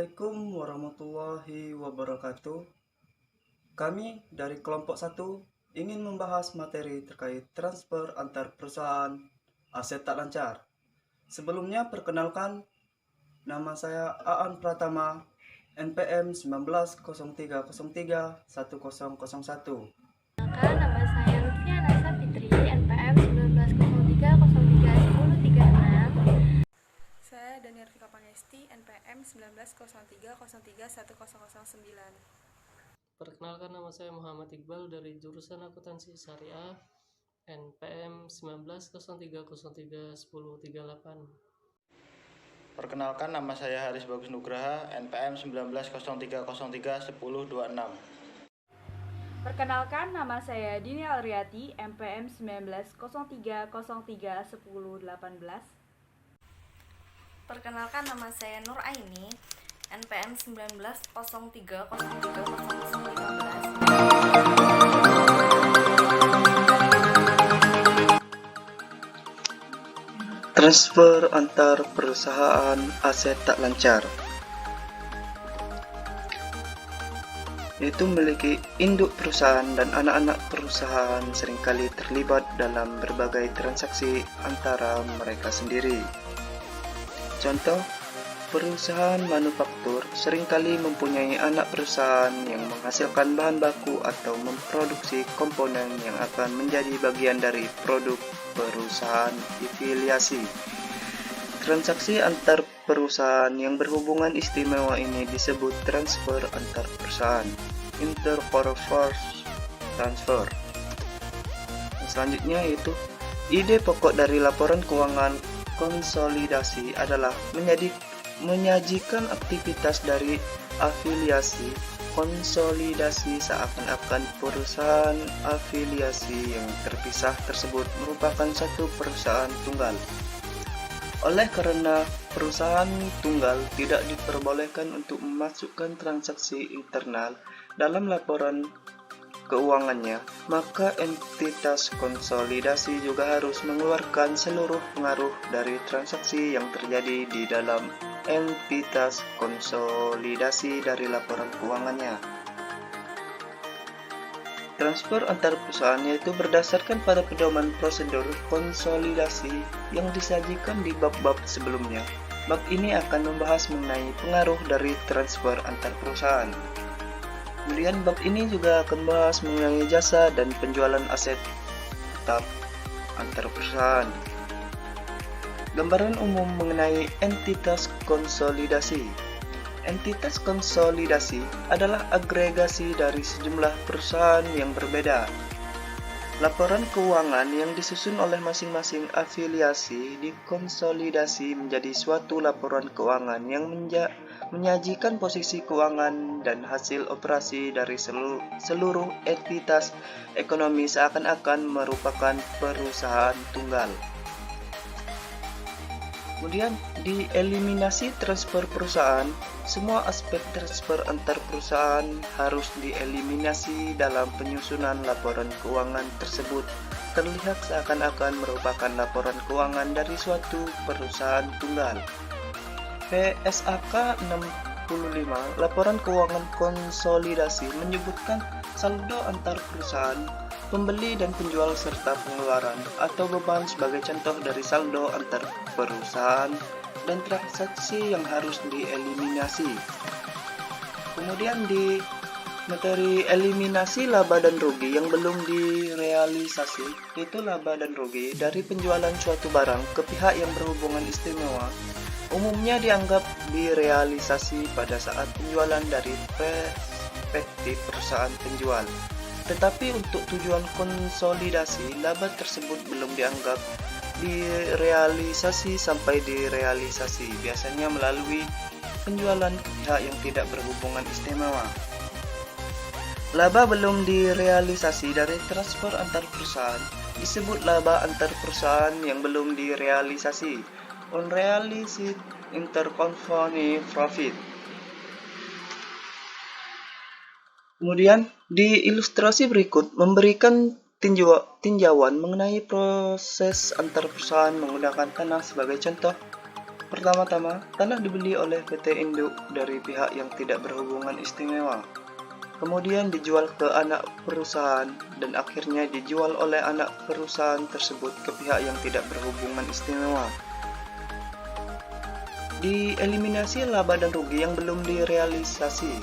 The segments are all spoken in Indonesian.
Assalamualaikum warahmatullahi wabarakatuh. Kami dari kelompok 1 ingin membahas materi terkait transfer antar perusahaan aset tak lancar. Sebelumnya perkenalkan, nama saya Aan Pratama, NPM 1903031001. Nama saya Lutfiana Sapitri, NPM 1903031036. Saya Daniel Vika Pangesti, NPM 1903030109. Perkenalkan, nama saya Muhammad Iqbal dari jurusan Akuntansi Syariah, NPM 1903031038. Perkenalkan, nama saya Haris Bagus Nugraha, NPM 1903031026. Perkenalkan, nama saya Dini Alriati, MPM 1903031018. Perkenalkan, nama saya Nur Aini, NPM 1903031013. Transfer antar perusahaan aset tak lancar, yaitu memiliki induk perusahaan dan anak-anak perusahaan seringkali terlibat dalam berbagai transaksi antara mereka sendiri. Contoh, perusahaan manufaktur seringkali mempunyai anak perusahaan yang menghasilkan bahan baku atau memproduksi komponen yang akan menjadi bagian dari produk perusahaan afiliasi. Transaksi antar perusahaan yang berhubungan istimewa ini disebut transfer antar perusahaan, intercorporate transfer. Selanjutnya yaitu ide pokok dari laporan keuangan konsolidasi adalah menyajikan aktivitas dari afiliasi konsolidasi seakan-akan perusahaan afiliasi yang terpisah tersebut merupakan satu perusahaan tunggal. Oleh karena perusahaan tunggal tidak diperbolehkan untuk memasukkan transaksi internal dalam laporan keuangannya, maka entitas konsolidasi juga harus mengeluarkan seluruh pengaruh dari transaksi yang terjadi di dalam entitas konsolidasi dari laporan keuangannya. Transfer antar perusahaan yaitu berdasarkan pada pedoman prosedur konsolidasi yang disajikan di bab-bab sebelumnya. Bab ini akan membahas mengenai pengaruh dari transfer antar perusahaan. Kemudian bab ini juga akan membahas mengenai jasa dan penjualan aset tetap antar perusahaan. Gambaran umum mengenai entitas konsolidasi. Entitas konsolidasi adalah agregasi dari sejumlah perusahaan yang berbeda. Laporan keuangan yang disusun oleh masing-masing afiliasi dikonsolidasi menjadi suatu laporan keuangan yang menyajikan posisi keuangan dan hasil operasi dari seluruh entitas ekonomi seakan-akan merupakan perusahaan tunggal. Kemudian di eliminasi transfer perusahaan, semua aspek transfer antar perusahaan harus dieliminasi dalam penyusunan laporan keuangan tersebut. Terlihat seakan-akan merupakan laporan keuangan dari suatu perusahaan tunggal. PSAK 65, laporan keuangan konsolidasi menyebutkan saldo antar perusahaan, pembeli dan penjual serta pengeluaran atau beban sebagai contoh dari saldo antar perusahaan dan transaksi yang harus dieliminasi. Kemudian di materi eliminasi laba dan rugi yang belum direalisasi, yaitu laba dan rugi dari penjualan suatu barang ke pihak yang berhubungan istimewa, umumnya dianggap direalisasi pada saat penjualan dari perspektif perusahaan penjual. Tetapi untuk tujuan konsolidasi, laba tersebut belum dianggap direalisasi sampai direalisasi, biasanya melalui penjualan ke pihak yang tidak berhubungan istimewa. Laba belum direalisasi dari transfer antar perusahaan disebut laba antar perusahaan yang belum direalisasi, unrealized intercompany profit. Kemudian di ilustrasi berikut memberikan tinjauan mengenai proses antar perusahaan menggunakan tanah sebagai contoh. Pertama-tama, tanah dibeli oleh PT Induk dari pihak yang tidak berhubungan istimewa. Kemudian dijual ke anak perusahaan dan akhirnya dijual oleh anak perusahaan tersebut ke pihak yang tidak berhubungan istimewa. Dieliminasi laba dan rugi yang belum direalisasi.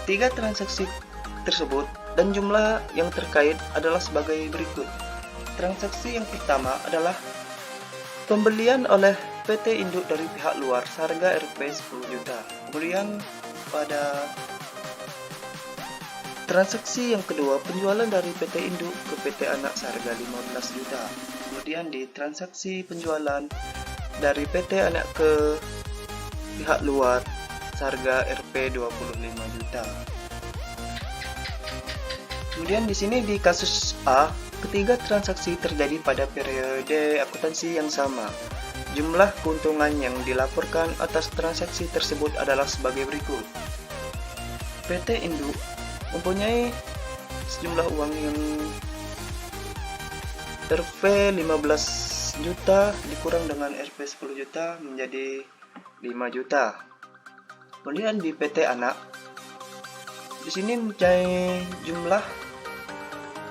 Ketiga transaksi tersebut dan jumlah yang terkait adalah sebagai berikut. Transaksi yang pertama adalah pembelian oleh PT Induk dari pihak luar seharga Rp 10 juta. Kemudian pada transaksi yang kedua, penjualan dari PT Induk ke PT Anak seharga 15 juta. Kemudian di transaksi penjualan dari PT Anak ke pihak luar seharga Rp 25 juta. Kemudian di sini di kasus A, ketiga transaksi terjadi pada periode akuntansi yang sama. Jumlah keuntungan yang dilaporkan atas transaksi tersebut adalah sebagai berikut. PT Induk mempunyai sejumlah uang yang Rp 15 juta dikurang dengan Rp 10 juta menjadi 5 juta. Kemudian di PT Anak, di sini mempunyai jumlah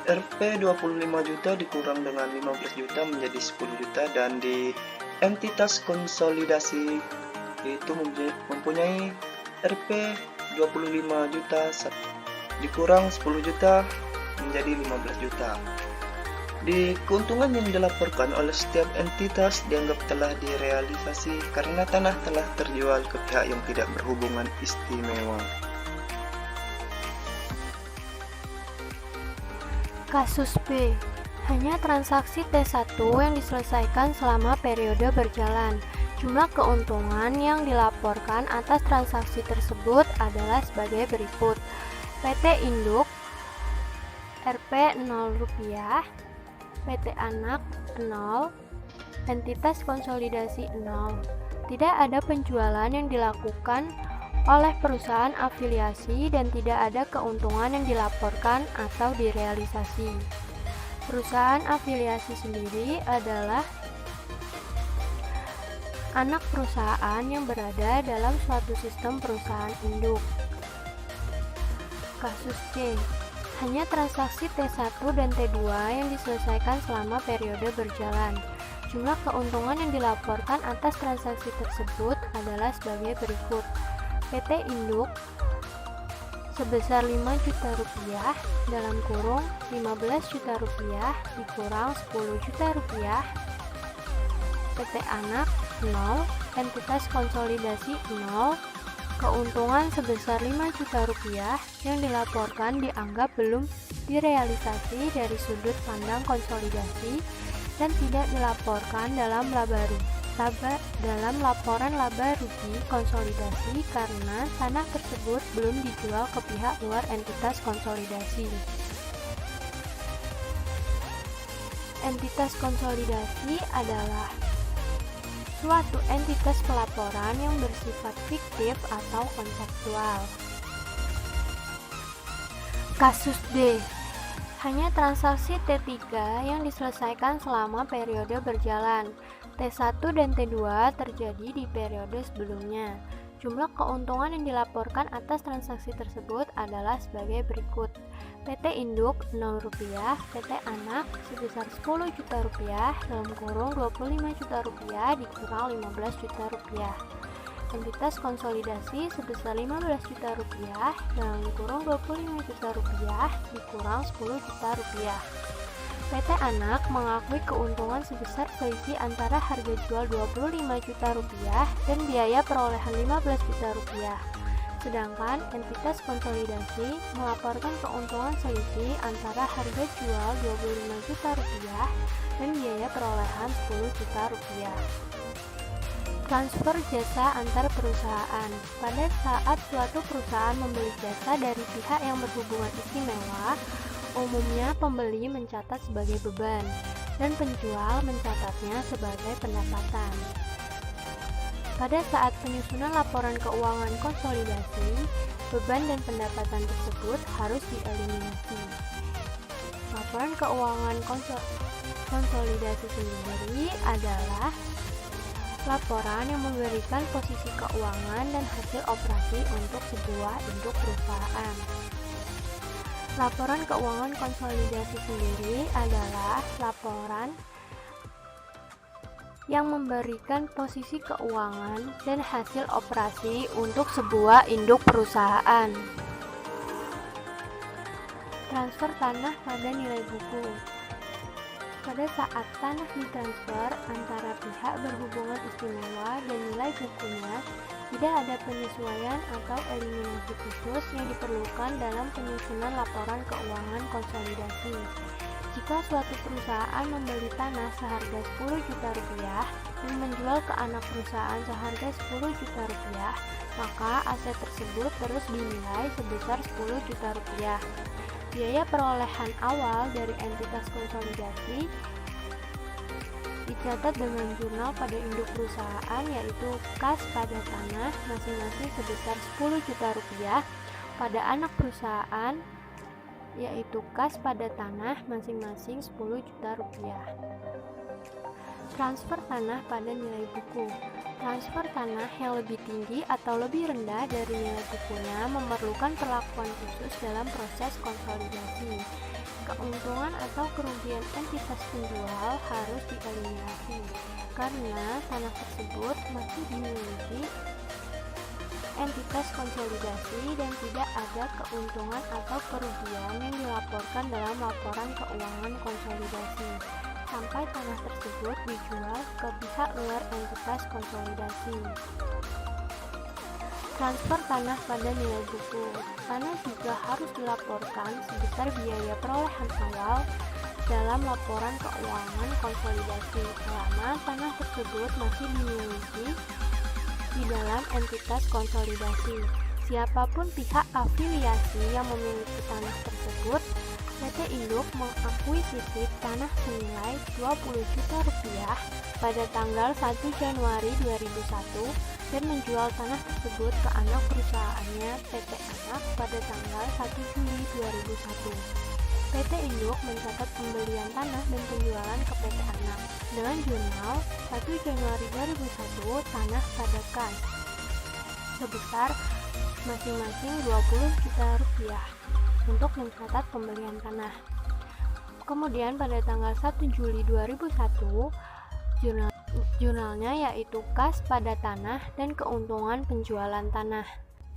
Rp 25 juta dikurang dengan 15 juta menjadi 10 juta, dan di entitas konsolidasi itu mempunyai Rp 25 juta dikurang 10 juta menjadi 15 juta. Di keuntungan yang dilaporkan oleh setiap entitas dianggap telah direalisasi karena tanah telah terjual ke pihak yang tidak berhubungan istimewa. Kasus B. Hanya transaksi T1 yang diselesaikan selama periode berjalan. Jumlah keuntungan yang dilaporkan atas transaksi tersebut adalah sebagai berikut. PT Induk Rp 0, PT Anak 0, entitas konsolidasi 0. Tidak ada penjualan yang dilakukan oleh perusahaan afiliasi dan tidak ada keuntungan yang dilaporkan atau direalisasi. Perusahaan afiliasi sendiri adalah anak perusahaan yang berada dalam suatu sistem perusahaan induk. Kasus C. Hanya transaksi T1 dan T2 yang diselesaikan selama periode berjalan. Jumlah keuntungan yang dilaporkan atas transaksi tersebut adalah sebagai berikut. PT Induk sebesar 5 juta rupiah dalam kurung 15 juta rupiah dikurang 10 juta rupiah. PT Anak 0, entitas konsolidasi 0, keuntungan sebesar 5 juta rupiah yang dilaporkan dianggap belum direalisasi dari sudut pandang konsolidasi dan tidak dilaporkan dalam laporan laba rugi konsolidasi karena tanah tersebut belum dijual ke pihak luar entitas konsolidasi. Entitas konsolidasi adalah suatu entitas pelaporan yang bersifat fiktif atau konseptual. Kasus D. Hanya transaksi T3 yang diselesaikan selama periode berjalan. T1 dan T2 terjadi di periode sebelumnya. Jumlah keuntungan yang dilaporkan atas transaksi tersebut adalah sebagai berikut. PT Induk 0 rupiah, PT Anak sebesar 10 juta rupiah dalam kurung 25 juta rupiah dikurang 15 juta rupiah. Entitas konsolidasi sebesar 15 juta rupiah dalam kurung 25 juta rupiah dikurang 10 juta rupiah. PT Anak mengakui keuntungan sebesar selisih antara harga jual 25 juta rupiah dan biaya perolehan 15 juta rupiah. Sedangkan entitas konsolidasi melaporkan keuntungan selisih antara harga jual 25 juta rupiah dan biaya perolehan 10 juta rupiah. Transfer jasa antar perusahaan. Pada saat suatu perusahaan membeli jasa dari pihak yang berhubungan istimewa, umumnya pembeli mencatat sebagai beban dan penjual mencatatnya sebagai pendapatan. Pada saat penyusunan laporan keuangan konsolidasi, beban dan pendapatan tersebut harus dieliminasi. Laporan keuangan konsolidasi sendiri adalah laporan yang memberikan posisi keuangan dan hasil operasi untuk sebuah induk perusahaan. Laporan keuangan konsolidasi sendiri adalah laporan yang memberikan posisi keuangan dan hasil operasi untuk sebuah induk perusahaan. Transfer tanah pada nilai buku. Pada saat tanah ditransfer antara pihak berhubungan istimewa dan nilai bukunya, tidak ada penyesuaian atau eliminasi khusus yang diperlukan dalam penyusunan laporan keuangan konsolidasi. Jika suatu perusahaan membeli tanah seharga 10 juta rupiah dan menjual ke anak perusahaan seharga 10 juta rupiah, maka aset tersebut terus dinilai sebesar 10 juta rupiah. Biaya perolehan awal dari entitas konsolidasi dicatat dengan jurnal pada induk perusahaan, yaitu kas pada tanah masing-masing sebesar 10 juta rupiah, pada anak perusahaan yaitu kas pada tanah masing-masing 10 juta rupiah. Transfer tanah pada nilai buku. Transfer tanah yang lebih tinggi atau lebih rendah dari nilai bukunya memerlukan perlakuan khusus dalam proses konsolidasi. Keuntungan atau kerugian entitas penjual harus dieliminasi karena tanah tersebut masih dimiliki entitas konsolidasi dan tidak ada keuntungan atau kerugian yang dilaporkan dalam laporan keuangan konsolidasi sampai tanah tersebut dijual ke pihak luar entitas konsolidasi. Transfer tanah pada nilai buku. Tanah juga harus dilaporkan sebesar biaya perolehan awal dalam laporan keuangan konsolidasi selama tanah tersebut masih dimiliki di dalam entitas konsolidasi. Siapapun pihak afiliasi yang memiliki tanah tersebut, PT Induk mengakuisisi tanah senilai 20 juta rupiah pada tanggal 1 Januari 2001 dan menjual tanah tersebut ke anak perusahaannya PT Anak pada tanggal 1 Juli 2001. PT Induk mencatat pembelian tanah dan penjualan ke PT Anak dengan jurnal 1 Januari 2001 tanah pada kas sebesar masing-masing 20 juta rupiah untuk mencatat pembelian tanah. Kemudian pada tanggal 1 Juli 2001 jurnalnya yaitu kas pada tanah dan keuntungan penjualan tanah.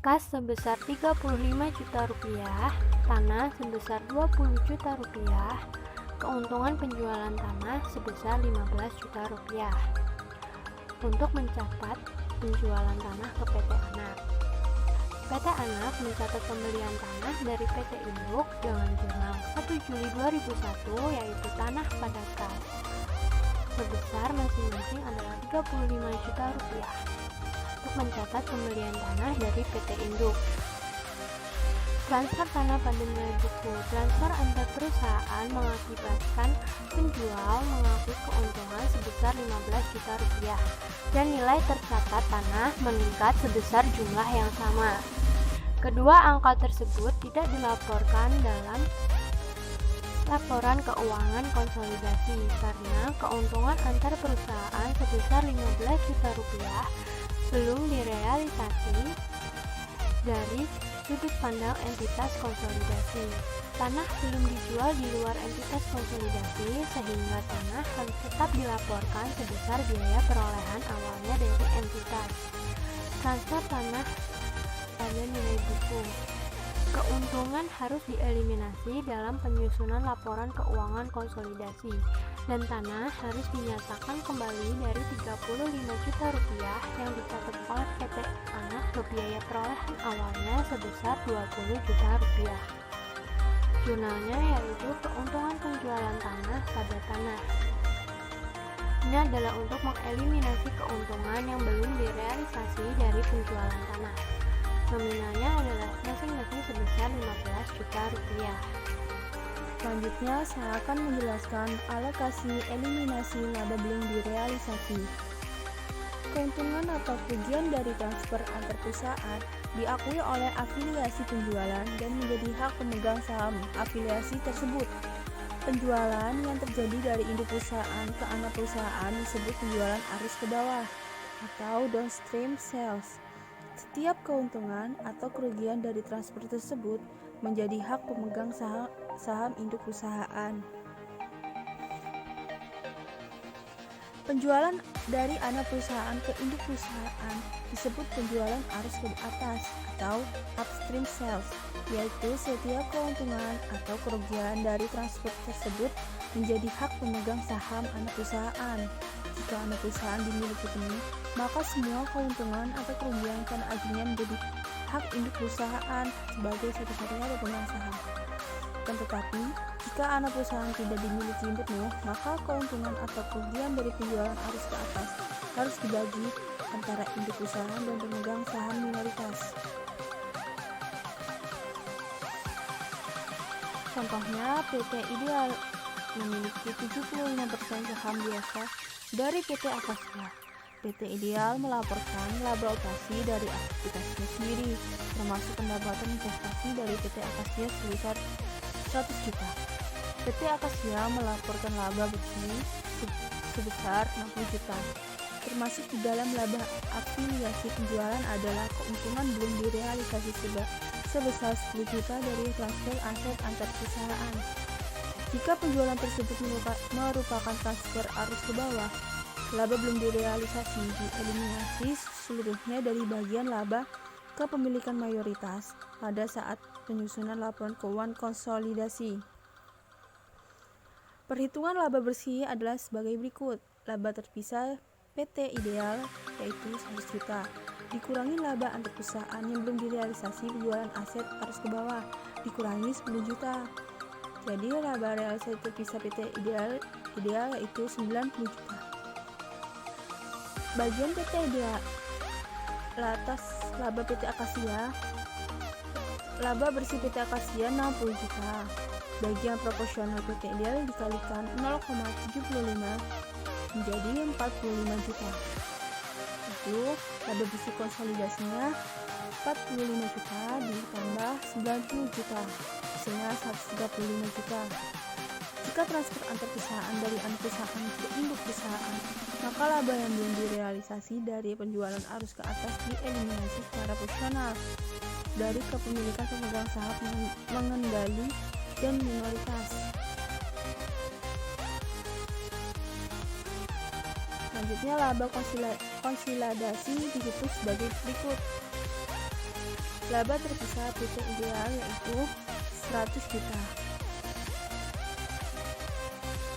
Kas sebesar 35 juta rupiah, tanah sebesar 20 juta rupiah, keuntungan penjualan tanah sebesar 15 juta rupiah untuk mencatat penjualan tanah ke PT Anak. PT Anak mencatat pembelian tanah dari PT Induk dengan jurnal 1 Juli 2001 yaitu tanah pada kas sebesar masing-masing adalah 35 juta rupiah untuk mencatat pembelian tanah dari PT Induk. Transfer tanah pada nilai buku. Transfer antar perusahaan mengakibatkan penjual mengakui keuntungan sebesar 15 juta rupiah dan nilai tercatat tanah meningkat sebesar jumlah yang sama. Kedua angka tersebut tidak dilaporkan dalam laporan keuangan konsolidasi karena keuntungan antar perusahaan sebesar 15 juta rupiah belum direalisasi dari sudut pandang entitas konsolidasi. Tanah belum dijual di luar entitas konsolidasi sehingga tanah harus tetap dilaporkan sebesar biaya perolehan awalnya dari entitas. Transfer tanah pada nilai buku. Keuntungan harus dieliminasi dalam penyusunan laporan keuangan konsolidasi dan tanah harus dinyatakan kembali dari 35 juta rupiah yang dicatat oleh PT Anak ke biaya perolehan awalnya sebesar 20 juta rupiah. Jurnalnya yaitu keuntungan penjualan tanah pada tanah. Ini adalah untuk mengeliminasi keuntungan yang belum direalisasi dari penjualan tanah. Nominalnya adalah masing-masing sebesar 15 juta rupiah. Selanjutnya, saya akan menjelaskan alokasi eliminasi laba belum direalisasi. Keuntungan atau kerugian dari transfer antar perusahaan diakui oleh afiliasi penjualan dan menjadi hak pemegang saham afiliasi tersebut. Penjualan yang terjadi dari induk perusahaan ke anak perusahaan disebut penjualan arus ke bawah. atau downstream sales. Setiap keuntungan atau kerugian dari transfer tersebut menjadi hak pemegang saham induk perusahaan. Penjualan dari anak perusahaan ke induk perusahaan disebut penjualan arus ke atas atau upstream sales, yaitu setiap keuntungan atau kerugian dari transfer tersebut menjadi hak pemegang saham anak perusahaan. Jika anak perusahaan dimiliki penuh, maka semua keuntungan atau kerugian pada akhirnya menjadi hak induk perusahaan sebagai satu-satunya pemegang saham. Akan tetapi, jika anak perusahaan tidak dimiliki penuh, maka keuntungan atau kerugian dari penjualan arus ke atas harus dibagi antara induk perusahaan dan pemegang saham minoritas. Contohnya, PT Ideal memiliki 75% saham biasa dari PT Akasia. PT Ideal melaporkan laba operasi dari aktivitasnya sendiri, termasuk pendapatan investasi dari PT Akasia sebesar 100 juta. PT Akasia melaporkan laba bersih sebesar 60 juta. Termasuk di dalam laba afiliasi penjualan adalah keuntungan belum direalisasi sebesar 10 juta dari transfer aset antar perusahaan. Jika penjualan tersebut merupakan transfer arus ke bawah, laba belum direalisasi dieliminasi seluruhnya dari bagian laba kepemilikan mayoritas pada saat penyusunan laporan keuangan konsolidasi. Perhitungan laba bersih adalah sebagai berikut. Laba terpisah PT Ideal yaitu 100 juta dikurangi laba antar perusahaan yang belum direalisasi penjualan aset arus ke bawah dikurangi 10 juta. Jadi laba realisasi terpisah PT Ideal yaitu 90 juta. Bagian PT Ideal atas laba PT Akasia, laba bersih PT Akasia 60 juta. Bagian proporsional PT Ideal dikalikan 0,75 menjadi 45 juta. Itu laba bersih konsolidasinya 45 juta ditambah 90 juta, hasilnya 135 juta. Jika transfer antar perusahaan dari anak perusahaan ke induk perusahaan, maka laba yang belum direalisasi dari penjualan arus ke atas dieliminasi secara proporsional dari kepemilikan pemegang saham mengendali dan minoritas. Selanjutnya laba konsolidasi disebut sebagai berikut. Laba terpisah PT Ideal yaitu 100 juta.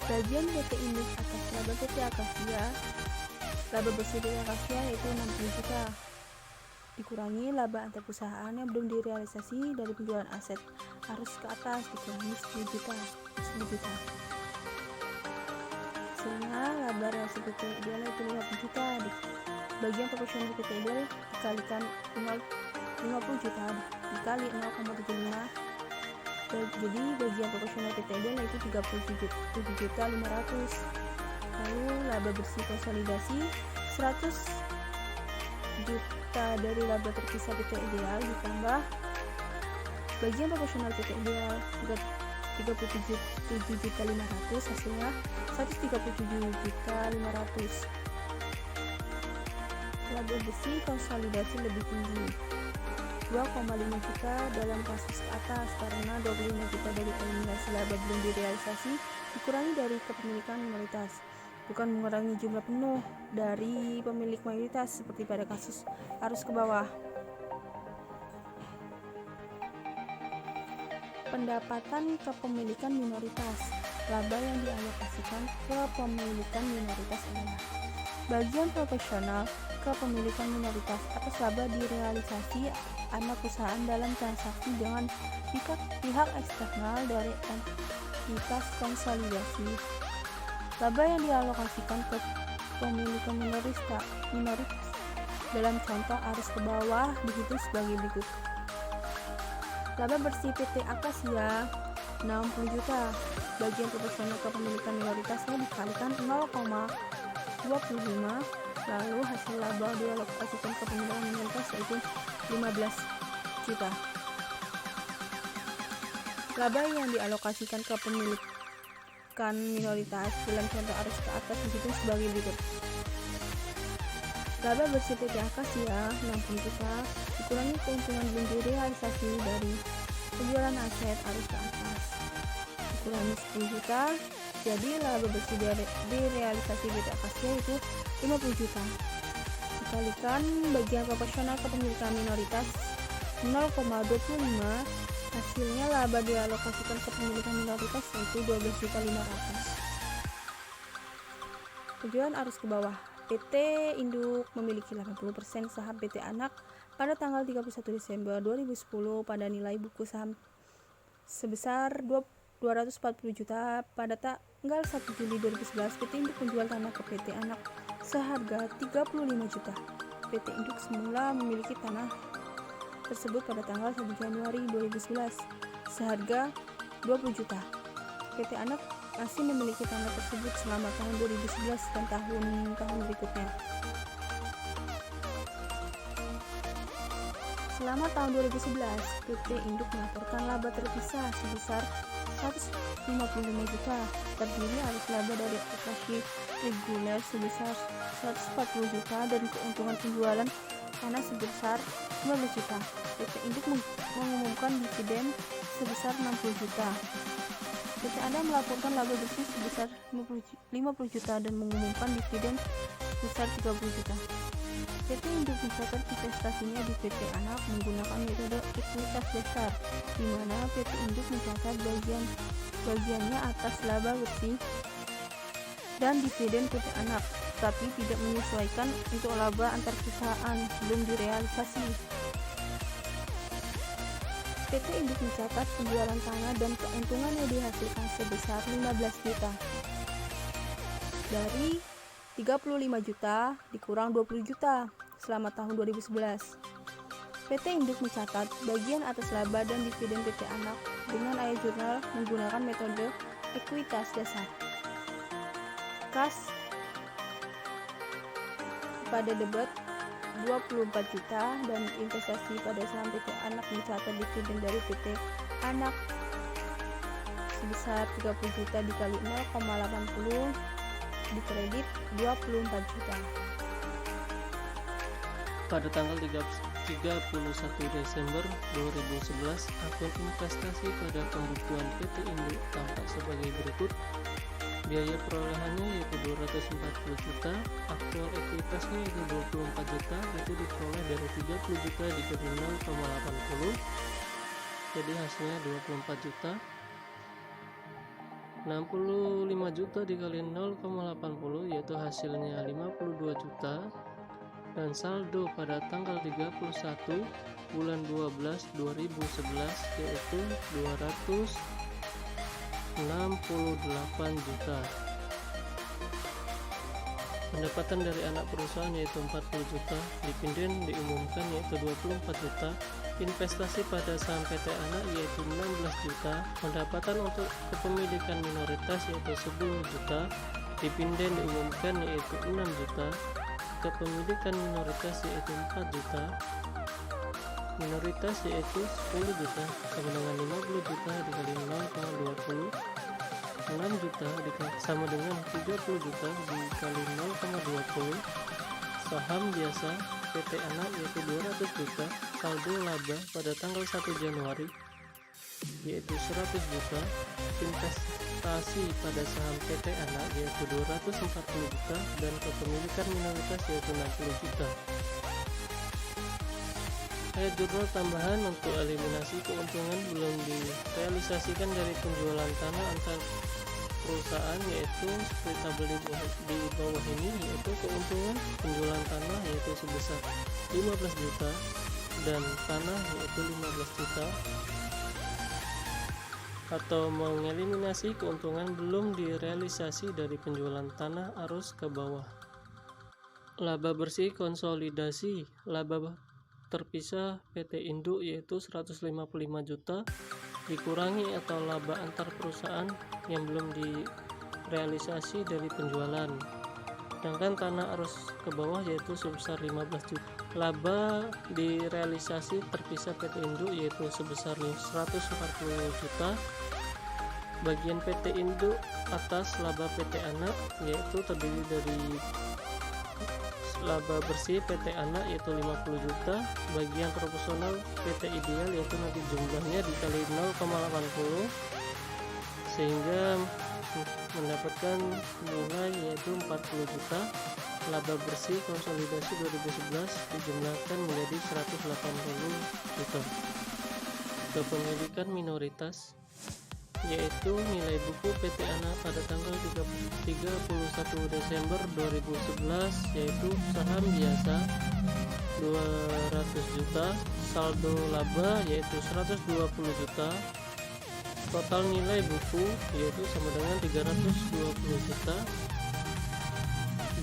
Bagian PT Induk atas laba PT Akasia, laba bersih PT Akasia yaitu 60 juta. Dikurangi laba antar perusahaan yang belum direalisasi dari penjualan aset arus ke atas dikurangi 10 juta. Hasilnya laba realisasi PT Ideal itu 50 juta. Bagian proporsional PT Ideal dikalikan 50 juta dikali 0,75. Jadi bagian proporsional PT Ideal itu 37 juta 500. Lalu laba bersih konsolidasi 100 juta dari laba terpisah PT Ideal ditambah bagian proporsional PT Ideal 37 juta 500, hasilnya 137 juta 500. Laba bersih konsolidasi lebih tinggi 2,5 juta dalam kasus atas karena 25 juta dari eliminasi laba belum direalisasi dikurangi dari kepemilikan minoritas, bukan mengurangi jumlah penuh dari pemilik mayoritas seperti pada kasus arus ke bawah. Pendapatan kepemilikan minoritas. Laba yang dialokasikan kepemilikan minoritas adalah bagian proporsional kepemilikan minoritas atas laba direalisasi anak perusahaan dalam transaksi dengan pihak eksternal dari entitas konsolidasi. Laba yang dialokasikan ke pemilikan minoritas dalam contoh arus ke bawah dihitung sebagai berikut. Laba bersih PT Akasia 60 juta. Bagian proporsional kepemilikan minoritasnya dikalikan 0,25, lalu hasil laba dialokasikan ke pemilikan minoritas yaitu 15 juta. Laba yang dialokasikan ke pemilikan minoritas dalam contoh arus ke atas dihitung sebagai berikut. Laba bersih PT Akasia 60 juta dikurangi keuntungan belum direalisasi dari penjualan aset arus ke atas dikurangi 10 juta, jadi laba bersih direalisasi PT Akasia itu 50 juta. Dikalikan bagian proporsional kepemilikan minoritas 0,25, hasilnya laba dialokasikan kepemilikan minoritas yaitu 12.500. Tujuan arus ke bawah. PT Induk memiliki 80% saham PT Anak pada tanggal 31 Desember 2010 pada nilai buku saham sebesar 240 juta. Pada tanggal 1 Juli 2011 PT Induk menjual tanah ke PT Anak seharga 35 juta. PT Induk semula memiliki tanah tersebut pada tanggal 1 Januari 2011 seharga 20 juta. PT Anak masih memiliki tanah tersebut selama tahun 2011 dan tahun-tahun berikutnya. Selama tahun 2011, PT Induk melaporkan laba terpisah sebesar 155 juta, terdiri atas laba dari operasi reguler sebesar 140 juta dan keuntungan penjualan tanah sebesar 15 juta. PT Induk mengumumkan dividen sebesar 60 juta. PT Ada melaporkan laba bersih sebesar 50 juta dan mengumumkan dividen sebesar 30 juta. PT Induk mencatat investasinya di PT Anak menggunakan metode ekuitas dasar, di mana PT Induk mencatat bagiannya atas laba bersih dan dividen PT Anak, tapi tidak menyesuaikan untuk laba antar perusahaan belum direalisasi. PT Induk mencatat penjualan tanah dan keuntungan yang dihasilkan sebesar 15 juta. Dari 35 juta dikurang 20 juta selama tahun 2011. PT Induk mencatat bagian atas laba dan dividen PT Anak dengan air jurnal menggunakan metode ekuitas dasar. Kas pada debit 24 juta dan investasi pada saham PT Anak mencatat dividen dari PT Anak sebesar 30 juta dikali 0,80 dikredit 24 juta. Pada tanggal 31 Desember 2011, akun investasi pada pembukuan PT Induk tampak sebagai berikut. Biaya perolehannya yaitu 240 juta, aktual ekuitasnya yaitu 24 juta, itu diperoleh dari 30 juta dikali 0,80, jadi hasilnya 24 juta. 65 juta dikali 0,80 yaitu hasilnya 52 juta. Dan saldo pada tanggal 31 bulan 12 2011 yaitu 268 juta. Pendapatan dari anak perusahaan yaitu 40 juta, dividen diumumkan yaitu 24 juta, investasi pada saham PT Anak yaitu 16 juta, pendapatan untuk kepemilikan minoritas yaitu 10 juta, dividen diumumkan yaitu 6 juta, kepemilikan minoritas yaitu 4 juta, minoritas yaitu 10 juta sama dengan 50 juta dikali 0,20, 6 juta sama dengan 30 juta dikali 0,20, saham biasa PT Anak yaitu 200 juta, saldo laba pada tanggal 1 Januari yaitu 100 juta, investasi pada saham PT Anak yaitu 240 juta dan kepemilikan minoritas yaitu 60 juta. Ayat jurnal tambahan untuk eliminasi keuntungan belum direalisasikan dari penjualan tanah antar perusahaan yaitu seperti tabel di bawah ini, yaitu keuntungan penjualan tanah yaitu sebesar 15 juta dan tanah yaitu 15 juta, atau mengeliminasi keuntungan belum direalisasi dari penjualan tanah arus ke bawah. Laba bersih konsolidasi, laba terpisah PT Induk yaitu 155 juta dikurangi atau laba antar perusahaan yang belum direalisasi dari penjualan, sedangkan tanah arus ke bawah yaitu sebesar 15 juta. Laba direalisasi terpisah PT Induk yaitu sebesar 140 juta. Bagian PT Induk atas laba PT Anak yaitu terdiri dari laba bersih PT anak yaitu 50 juta, bagian proporsional PT ideal yaitu nanti jumlahnya dikali 0,80 sehingga mendapatkan nilai yaitu 40 juta. Laba bersih konsolidasi 2011 dijumlahkan menjadi 180 juta. Kepemilikan minoritas yaitu nilai buku PT anak pada tanggal 31 Desember 2011 yaitu saham biasa 200 juta, saldo laba yaitu 120 juta, total nilai buku yaitu sama dengan 320 juta.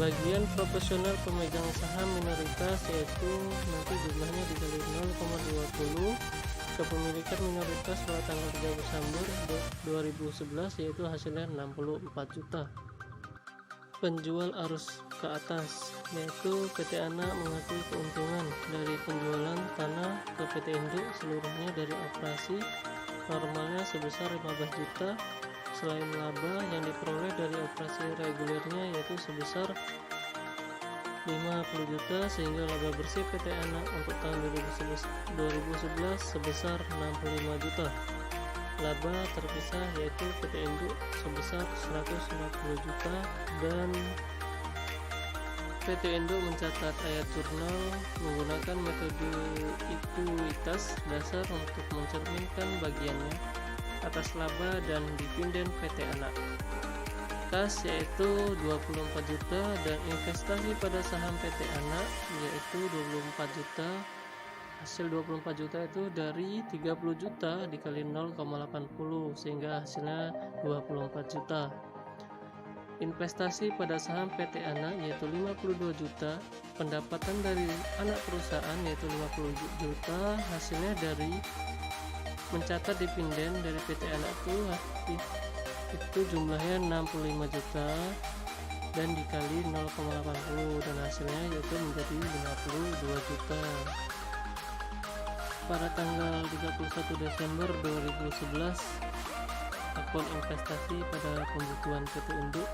Bagian proporsional pemegang saham minoritas yaitu nanti jumlahnya dikali 0,20. Kepemilikan minoritas pada tanggal 3 Desember 2011 yaitu hasilnya 64 juta. Penjual arus ke atas yaitu PT anak mengakui keuntungan dari penjualan tanah ke PT induk seluruhnya dari operasi normalnya sebesar 15 juta. Selain laba yang diperoleh dari operasi regulernya yaitu sebesar 50 juta sehingga laba bersih PT anak untuk tahun 2011 sebesar 65 juta. Laba terpisah yaitu PT induk sebesar 150 juta dan PT induk mencatat ayat jurnal menggunakan metode ekuitas dasar untuk mencerminkan bagiannya atas laba dan dividen PT anak. Kas yaitu 24 juta dan investasi pada saham PT anak yaitu 24 juta. Hasil 24 juta itu dari 30 juta dikali 0,80 sehingga hasilnya 24 juta. Investasi pada saham PT anak yaitu 52 juta. Pendapatan dari anak perusahaan yaitu 50 juta. Hasilnya dari mencatat dividen dari PT anak itu jumlahnya 65 juta dan dikali 0,80 dan hasilnya yaitu menjadi 52 juta. Pada tanggal 31 Desember 2011 akun investasi pada pembukuan PT induk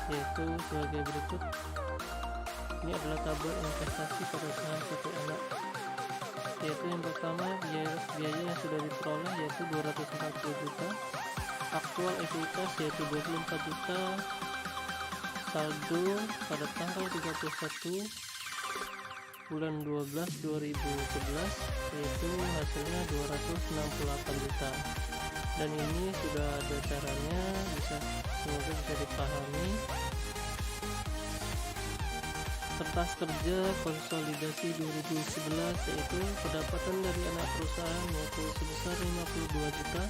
yaitu sebagai berikut. Ini adalah tabel investasi pada saham PT anak yaitu yang pertama biaya yang sudah diperoleh yaitu 240 juta, aktual ekuitas yaitu 24 juta, saldo pada tanggal 31 bulan 12 2011 yaitu hasilnya 268 juta dan ini sudah ada caranya, semoga bisa dipahami. Kertas kerja konsolidasi 2011 yaitu pendapatan dari anak perusahaan yaitu sebesar 52 juta,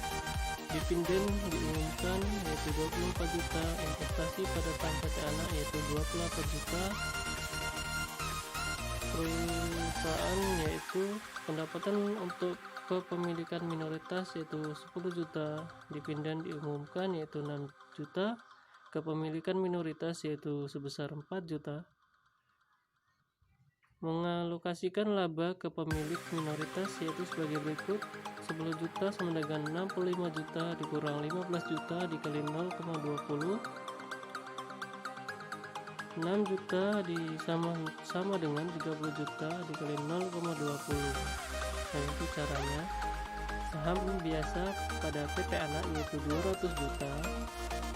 dividen diumumkan yaitu 24 juta, investasi pada saham PT anak yaitu 28 juta, perusahaan yaitu pendapatan untuk kepemilikan minoritas yaitu 10 juta, dividen diumumkan yaitu 6 juta, kepemilikan minoritas yaitu sebesar 4 juta. Mengalokasikan laba ke pemilik minoritas yaitu sebagai berikut. 10 juta sama dengan 65 juta dikurang 15 juta dikali 0,20. 6 juta sama dengan 30 juta dikali 0,20. Nah itu caranya. Saham biasa pada PT anak yaitu 200 juta,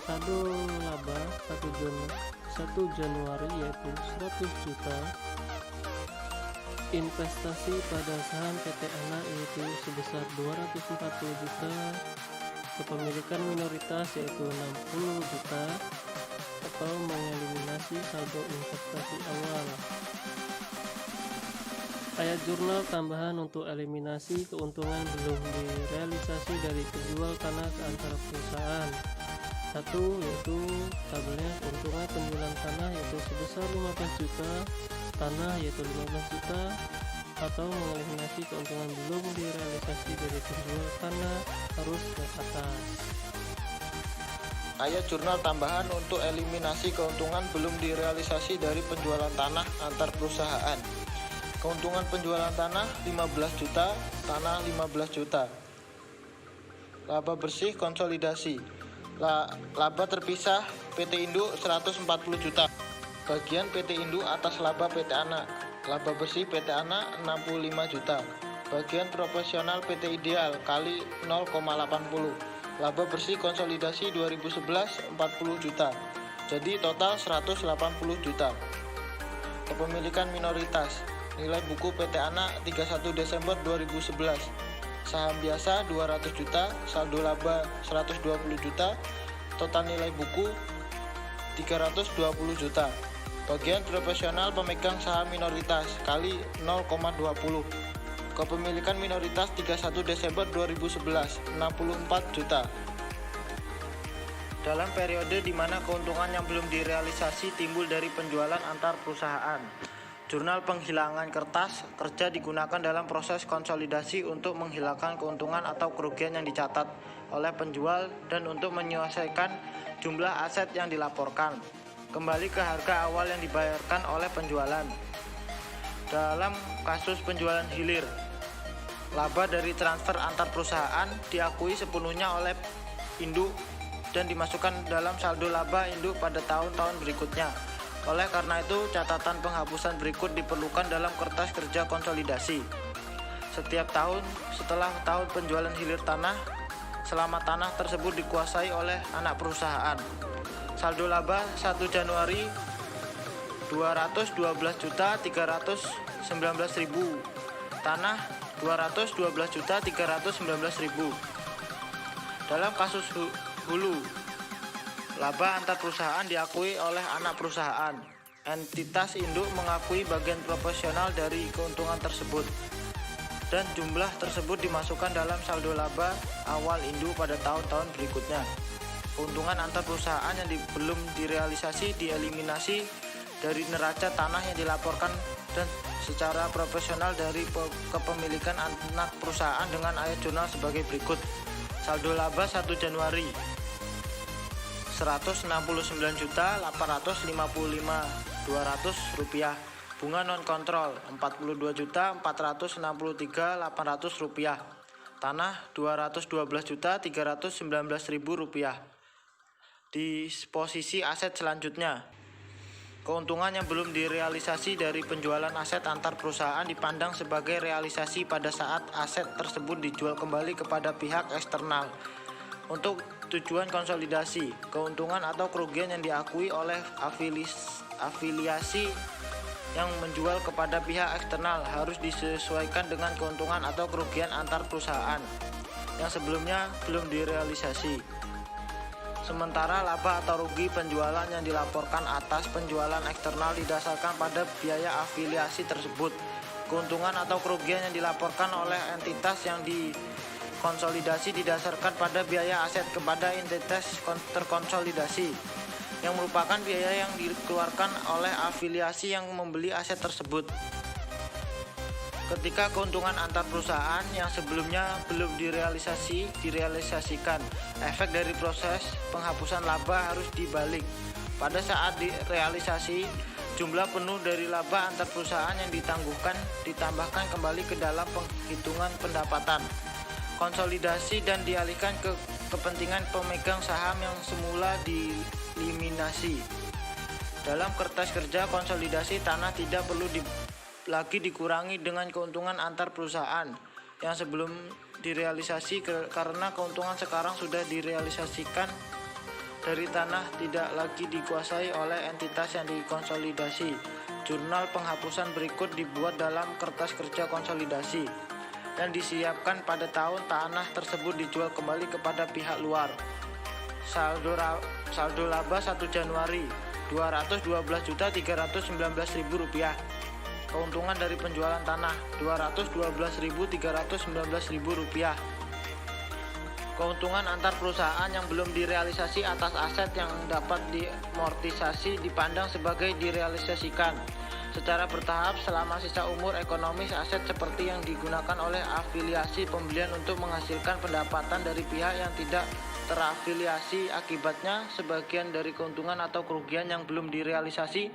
saldo laba 1 Januari yaitu 100 juta, investasi pada saham PT anak yaitu sebesar 240 juta, kepemilikan minoritas yaitu 60 juta atau mengeliminasi saldo investasi awal. Ayat jurnal tambahan untuk eliminasi keuntungan belum direalisasi dari penjual tanah ke antara perusahaan. 1 yaitu tabelnya keuntungan penjualan tanah yaitu sebesar 15 juta, tanah yaitu 15 juta, atau mengeliminasi keuntungan belum direalisasi dari penjual tanah harus ke atas. Ayat jurnal tambahan untuk eliminasi keuntungan belum direalisasi dari penjualan tanah antar perusahaan. Keuntungan penjualan tanah 15 juta, tanah 15 juta. Laba bersih konsolidasi. Laba terpisah PT induk 140 juta. Bagian PT Induk atas laba PT Anak. Laba bersih PT Anak 65 juta. Bagian proporsional PT Ideal kali 0,80. Laba bersih konsolidasi 2011 40 juta. Jadi total 180 juta. Kepemilikan minoritas. Nilai buku PT Anak 31 Desember 2011. Saham biasa 200 juta, saldo laba 120 juta, total nilai buku 320 juta. Bagian profesional pemegang saham minoritas kali 0,20. Kepemilikan minoritas 31 Desember 2011 64 juta. Dalam periode di mana keuntungan yang belum direalisasi timbul dari penjualan antar perusahaan, jurnal penghilangan kertas kerja digunakan dalam proses konsolidasi untuk menghilangkan keuntungan atau kerugian yang dicatat oleh penjual dan untuk menyelesaikan jumlah aset yang dilaporkan kembali ke harga awal yang dibayarkan oleh penjualan. Dalam kasus penjualan hilir, laba dari transfer antar perusahaan diakui sepenuhnya oleh induk dan dimasukkan dalam saldo laba induk pada tahun-tahun berikutnya. Oleh karena itu, catatan penghapusan berikut diperlukan dalam kertas kerja konsolidasi. Setiap tahun setelah tahun penjualan hilir tanah, selama tanah tersebut dikuasai oleh anak perusahaan. Saldo laba 1 Januari 212.319.000. Tanah 212.319.000. Dalam kasus hulu, laba antar perusahaan diakui oleh anak perusahaan. Entitas induk mengakui bagian proporsional dari keuntungan tersebut. Dan jumlah tersebut dimasukkan dalam saldo laba awal induk pada tahun-tahun berikutnya. Keuntungan antar perusahaan yang belum direalisasi dieliminasi dari neraca tanah yang dilaporkan dan secara profesional dari kepemilikan anak perusahaan dengan ayat jurnal sebagai berikut. Saldo laba 1 Januari 169.855.200 rupiah. Bunga non kontrol 42.463.800 rupiah. Tanah 212.319.000 rupiah. Disposisi aset selanjutnya, keuntungan yang belum direalisasi dari penjualan aset antar perusahaan dipandang sebagai realisasi pada saat aset tersebut dijual kembali kepada pihak eksternal. Untuk tujuan konsolidasi, keuntungan atau kerugian yang diakui oleh afiliasi yang menjual kepada pihak eksternal harus disesuaikan dengan keuntungan atau kerugian antar perusahaan yang sebelumnya belum direalisasi. Sementara laba atau rugi penjualan yang dilaporkan atas penjualan eksternal didasarkan pada biaya afiliasi tersebut. Keuntungan atau kerugian yang dilaporkan oleh entitas yang dikonsolidasi didasarkan pada biaya aset kepada entitas terkonsolidasi, yang merupakan biaya yang dikeluarkan oleh afiliasi yang membeli aset tersebut. Ketika keuntungan antar perusahaan yang sebelumnya belum direalisasikan, efek dari proses penghapusan laba harus dibalik. Pada saat direalisasi, jumlah penuh dari laba antar perusahaan yang ditangguhkan ditambahkan kembali ke dalam penghitungan pendapatan konsolidasi dan dialihkan ke kepentingan pemegang saham yang semula dieliminasi. Dalam kertas kerja konsolidasi, tanah tidak perlu lagi dikurangi dengan keuntungan antar perusahaan yang sebelum direalisasi karena keuntungan sekarang sudah direalisasikan dari tanah tidak lagi dikuasai oleh entitas yang dikonsolidasi. Jurnal penghapusan berikut dibuat dalam kertas kerja konsolidasi dan disiapkan pada tahun tanah tersebut dijual kembali kepada pihak luar. Saldo laba 1 Januari 212.319.000 rupiah. Keuntungan dari penjualan tanah 212.319.000 rupiah. Keuntungan antar perusahaan yang belum direalisasi atas aset yang dapat dimortisasi dipandang sebagai direalisasikan secara bertahap selama sisa umur ekonomis aset seperti yang digunakan oleh afiliasi pembelian untuk menghasilkan pendapatan dari pihak yang tidak terafiliasi. Akibatnya, sebagian dari keuntungan atau kerugian yang belum direalisasi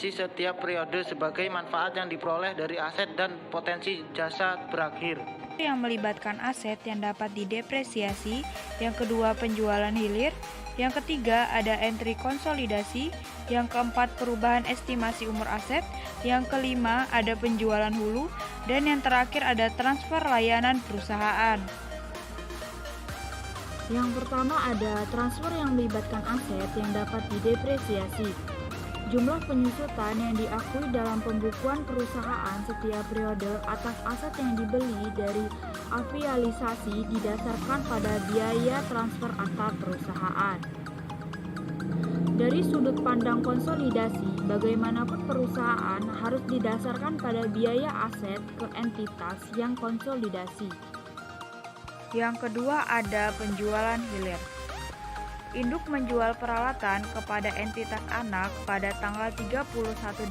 setiap periode sebagai manfaat yang diperoleh dari aset dan potensi jasa berakhir. yang melibatkan aset yang dapat didepresiasi, yang kedua penjualan hilir, yang ketiga ada entry konsolidasi, yang keempat perubahan estimasi umur aset, yang kelima ada penjualan hulu, dan yang terakhir ada transfer layanan perusahaan. Yang pertama ada transfer yang melibatkan aset yang dapat didepresiasi. Jumlah penyusutan yang diakui dalam pembukuan perusahaan setiap periode atas aset yang dibeli dari afiliasi didasarkan pada biaya transfer antar perusahaan. Dari sudut pandang konsolidasi, bagaimanapun perusahaan harus didasarkan pada biaya aset ke entitas yang konsolidasi. Yang kedua ada penjualan hilir. Induk menjual peralatan kepada entitas anak pada tanggal 31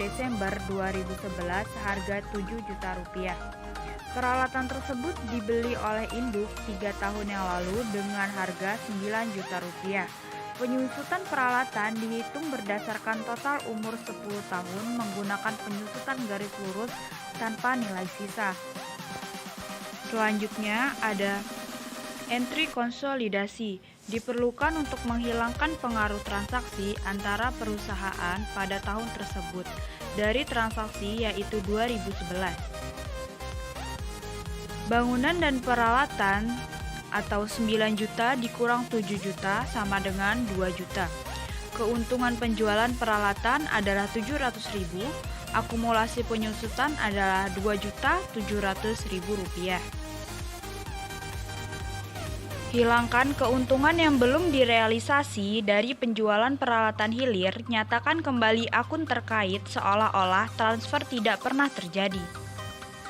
Desember 2011 seharga 7 juta rupiah. Peralatan tersebut dibeli oleh induk 3 tahun yang lalu dengan harga 9 juta rupiah. Penyusutan peralatan dihitung berdasarkan total umur 10 tahun menggunakan penyusutan garis lurus tanpa nilai sisa. Selanjutnya ada entry konsolidasi. Diperlukan untuk menghilangkan pengaruh transaksi antara perusahaan pada tahun tersebut dari transaksi yaitu 2011. Bangunan dan peralatan atau 9 juta dikurang 7 juta sama dengan 2 juta. Keuntungan penjualan peralatan adalah 700.000, akumulasi penyusutan adalah 2.700.000 rupiah. Hilangkan keuntungan yang belum direalisasi dari penjualan peralatan hilir, nyatakan kembali akun terkait seolah-olah transfer tidak pernah terjadi.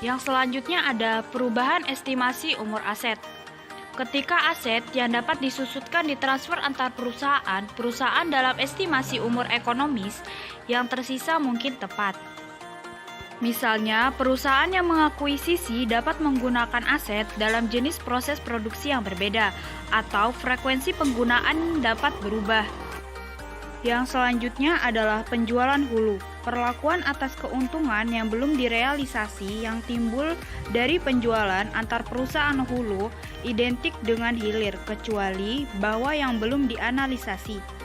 Yang selanjutnya ada perubahan estimasi umur aset. Ketika aset yang dapat disusutkan ditransfer antar perusahaan, perusahaan dalam estimasi umur ekonomis yang tersisa mungkin tepat. Misalnya, perusahaan yang mengakuisisi dapat menggunakan aset dalam jenis proses produksi yang berbeda, atau frekuensi penggunaan dapat berubah. Yang selanjutnya adalah penjualan hulu. Perlakuan atas keuntungan yang belum direalisasi yang timbul dari penjualan antar perusahaan hulu identik dengan hilir, kecuali bahwa yang belum dianalisasi.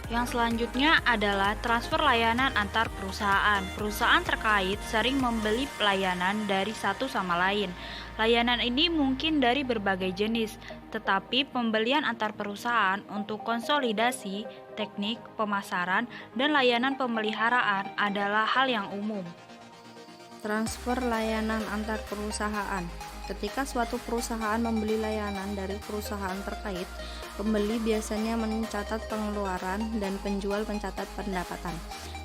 Yang selanjutnya adalah transfer layanan antar perusahaan. Perusahaan terkait sering membeli layanan dari satu sama lain. Layanan ini mungkin dari berbagai jenis, tetapi pembelian antar perusahaan untuk konsolidasi, teknik, pemasaran, dan layanan pemeliharaan adalah hal yang umum. Transfer layanan antar perusahaan. Ketika suatu perusahaan membeli layanan dari perusahaan terkait, pembeli biasanya mencatat pengeluaran dan penjual mencatat pendapatan.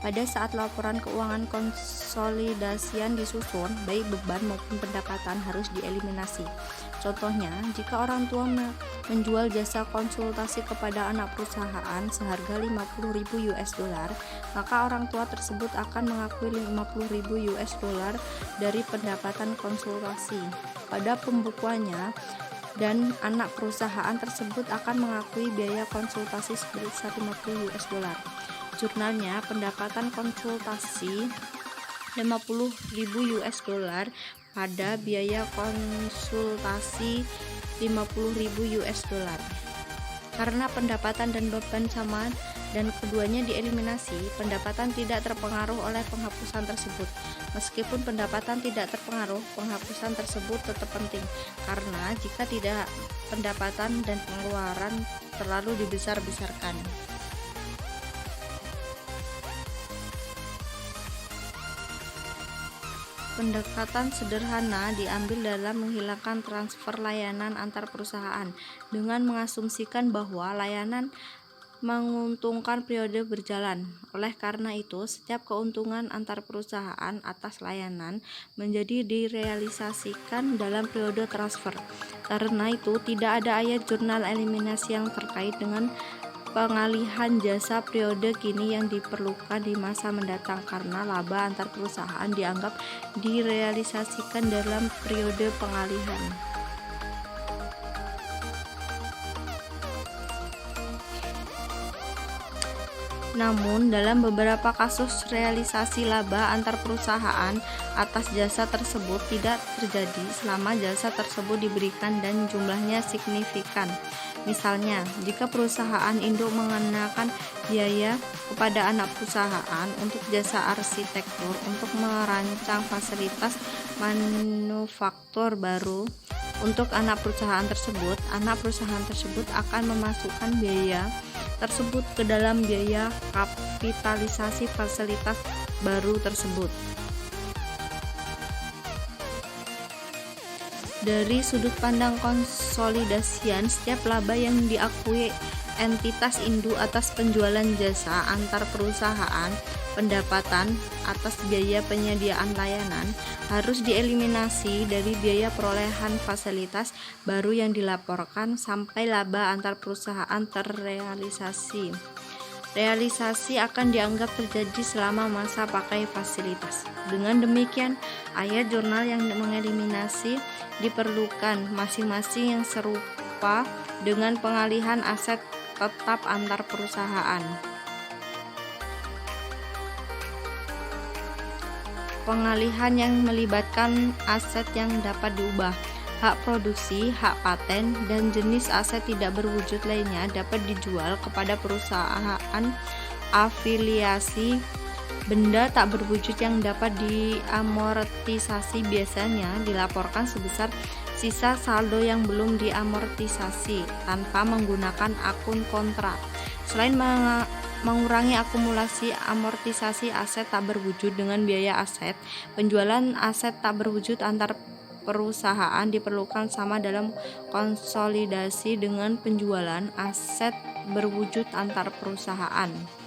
Pada saat laporan keuangan konsolidasian disusun, baik beban maupun pendapatan harus dieliminasi. Contohnya, jika orang tua menjual jasa konsultasi kepada anak perusahaan seharga $50.000, maka orang tua tersebut akan mengakui $50.000 dari pendapatan konsultasi pada pembukuannya, dan anak perusahaan tersebut akan mengakui biaya konsultasi sebesar $50. Jurnalnya pendapatan konsultasi $50.000 pada biaya konsultasi $50.000. Karena pendapatan dan beban sama dan keduanya dieliminasi, pendapatan tidak terpengaruh oleh penghapusan tersebut. Meskipun pendapatan tidak terpengaruh, penghapusan tersebut tetap penting, karena jika tidak, pendapatan dan pengeluaran terlalu dibesar-besarkan. Pendekatan sederhana diambil dalam menghilangkan transfer layanan antar perusahaan dengan mengasumsikan bahwa layanan menguntungkan periode berjalan. Oleh karena itu, setiap keuntungan antar perusahaan atas layanan menjadi direalisasikan dalam periode transfer. Karena itu, tidak ada ayat jurnal eliminasi yang terkait dengan pengalihan jasa periode kini yang diperlukan di masa mendatang, karena laba antar perusahaan dianggap direalisasikan dalam periode pengalihan. Namun, dalam beberapa kasus realisasi laba antar perusahaan atas jasa tersebut tidak terjadi selama jasa tersebut diberikan dan jumlahnya signifikan. Misalnya, jika perusahaan induk mengenakan biaya kepada anak perusahaan untuk jasa arsitektur untuk merancang fasilitas manufaktur baru untuk anak perusahaan tersebut akan memasukkan biaya tersebut ke dalam biaya kapitalisasi fasilitas baru tersebut. Dari sudut pandang konsolidasian, setiap laba yang diakui entitas induk atas penjualan jasa antar perusahaan, pendapatan atas biaya penyediaan layanan harus dieliminasi dari biaya perolehan fasilitas baru yang dilaporkan sampai laba antar perusahaan terrealisasi. Realisasi akan dianggap terjadi selama masa pakai fasilitas. Dengan demikian, ayat jurnal yang mengeliminasi diperlukan masing-masing yang serupa dengan pengalihan aset tetap antar perusahaan. Pengalihan yang melibatkan aset yang dapat diubah, hak produksi, hak paten, dan jenis aset tidak berwujud lainnya dapat dijual kepada perusahaan afiliasi. Benda tak berwujud yang dapat diamortisasi biasanya dilaporkan sebesar sisa saldo yang belum diamortisasi tanpa menggunakan akun kontra. Selain mengurangi akumulasi amortisasi aset tak berwujud dengan biaya aset, penjualan aset tak berwujud antar perusahaan diperlukan sama dalam konsolidasi dengan penjualan aset berwujud antar perusahaan.